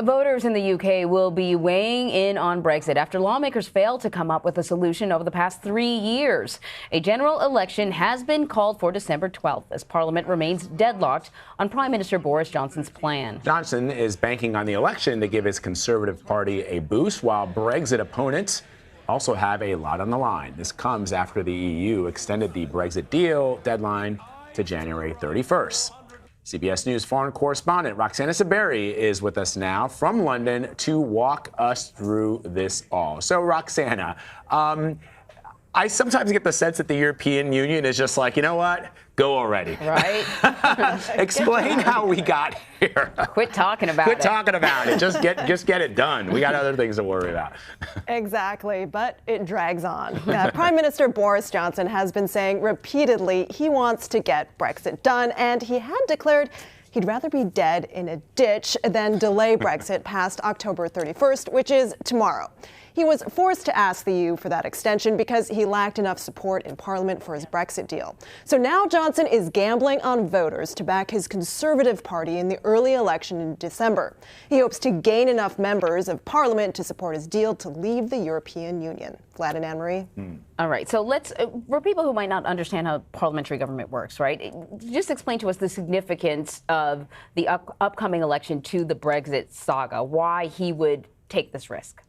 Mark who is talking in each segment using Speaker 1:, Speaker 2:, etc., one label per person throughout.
Speaker 1: Voters in the UK will be weighing in on Brexit after lawmakers failed to come up with a solution over the past 3 years. A general election has been called for December 12th as Parliament remains deadlocked on Prime Minister Boris Johnson's plan.
Speaker 2: Johnson is banking on the election to give his Conservative Party a boost, while Brexit opponents also have a lot on the line. This comes after the EU extended the Brexit deal deadline to January 31st. CBS News foreign correspondent Roxana Saberi is with us now from London to walk us through this all. So, Roxana, I sometimes get the sense that the European Union is just like, you know what, go already.
Speaker 1: Right?
Speaker 2: Explain how we got here.
Speaker 1: Quit talking about it.
Speaker 2: Quit talking about it. Just get it done. We got other things to worry about.
Speaker 3: Exactly, but it drags on. Prime Minister Boris Johnson has been saying repeatedly he wants to get Brexit done, and he had declared he'd rather be dead in a ditch than delay Brexit past October 31st, which is tomorrow. He was forced to ask the EU for that extension because he lacked enough support in Parliament for his Brexit deal. So now Johnson is gambling on voters to back his Conservative Party in the early election in December. He hopes to gain enough members of Parliament to support his deal to leave the European Union. Vlad and Anne-Marie?
Speaker 1: All right. So let's, for people who might not understand how parliamentary government works, right, just explain to us the significance of the upcoming election to the Brexit saga, why he would take this risk.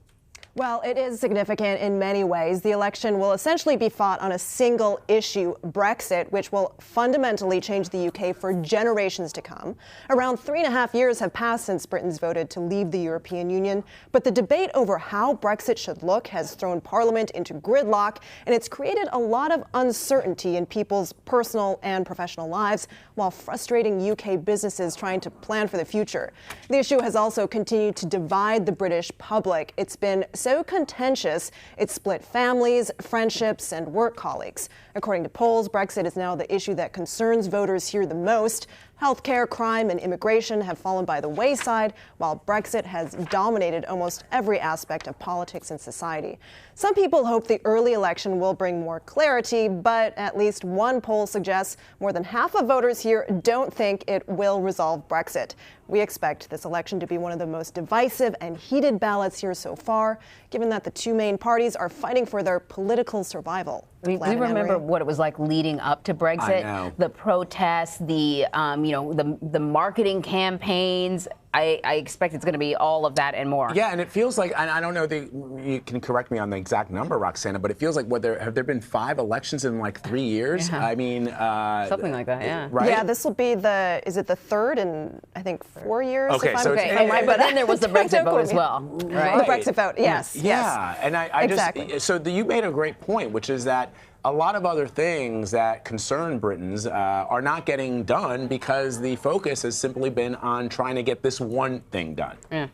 Speaker 3: Well, it is significant in many ways. The election will essentially be fought on a single issue, Brexit, which will fundamentally change the UK for generations to come. Around 3.5 years have passed since Britain's voted to leave the European Union, but the debate over how Brexit should look has thrown Parliament into gridlock, and it's created a lot of uncertainty in people's personal and professional lives, while frustrating UK businesses trying to plan for the future. The issue has also continued to divide the British public. It's been so contentious, it split families, friendships, and work colleagues. According to polls, Brexit is now the issue that concerns voters here the most. Healthcare, crime, and immigration have fallen by the wayside, while Brexit has dominated almost every aspect of politics and society. Some people hope the early election will bring more clarity, but at least one poll suggests more than half of voters here don't think it will resolve Brexit. We expect this election to be one of the most divisive and heated ballots here so far, given that the two main parties are fighting for their political survival.
Speaker 1: We remember what it was like leading up to Brexit,
Speaker 2: I know.
Speaker 1: The protests, the marketing campaigns. I expect it's going to be all of that and more.
Speaker 2: Yeah, and it feels like, and I don't know, you can correct me on the exact number, Roxana, but it feels like, have there been 5 elections in like 3 years?
Speaker 1: Yeah.
Speaker 2: I mean,
Speaker 1: something like that, yeah.
Speaker 2: Right?
Speaker 3: Yeah, this will be is it the third in, I think, 4 years?
Speaker 2: Okay, so
Speaker 1: but then there was the Brexit vote as well, right?
Speaker 3: The Brexit vote, yes.
Speaker 2: Yeah, and I
Speaker 3: exactly.
Speaker 2: You made a great point, which is that a lot of other things that concern Britons are not getting done because the focus has simply been on trying to get this one thing done.
Speaker 1: Yeah.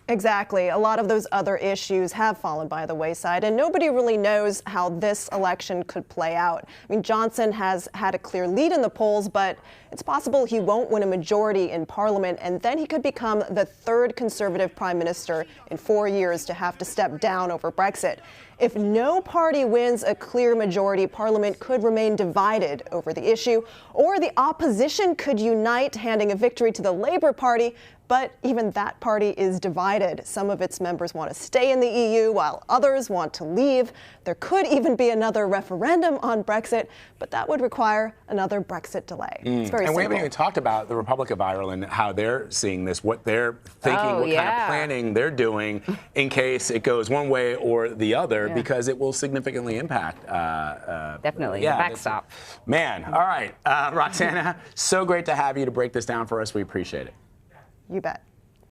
Speaker 3: Exactly. A lot of those other issues have fallen by the wayside, and nobody really knows how this election could play out. I mean, Johnson has had a clear lead in the polls, but it's possible he won't win a majority in Parliament, and then he could become the third Conservative Prime Minister in 4 years to have to step down over Brexit. If no party wins a clear majority, Parliament could remain divided over the issue, or the opposition could unite, handing a victory to the Labour Party. But even that party is divided. Some of its members want to stay in the EU, while others want to leave. There could even be another referendum on Brexit, but that would require another Brexit delay. It's very simple.
Speaker 2: We haven't even talked about the Republic of Ireland, how they're seeing this, what they're thinking, kind of planning they're doing in case it goes one way or the other, because it will significantly impact.
Speaker 1: Definitely, the backstop.
Speaker 2: Man, all right. Roxana, so great to have you to break this down for us. We appreciate it.
Speaker 3: You bet.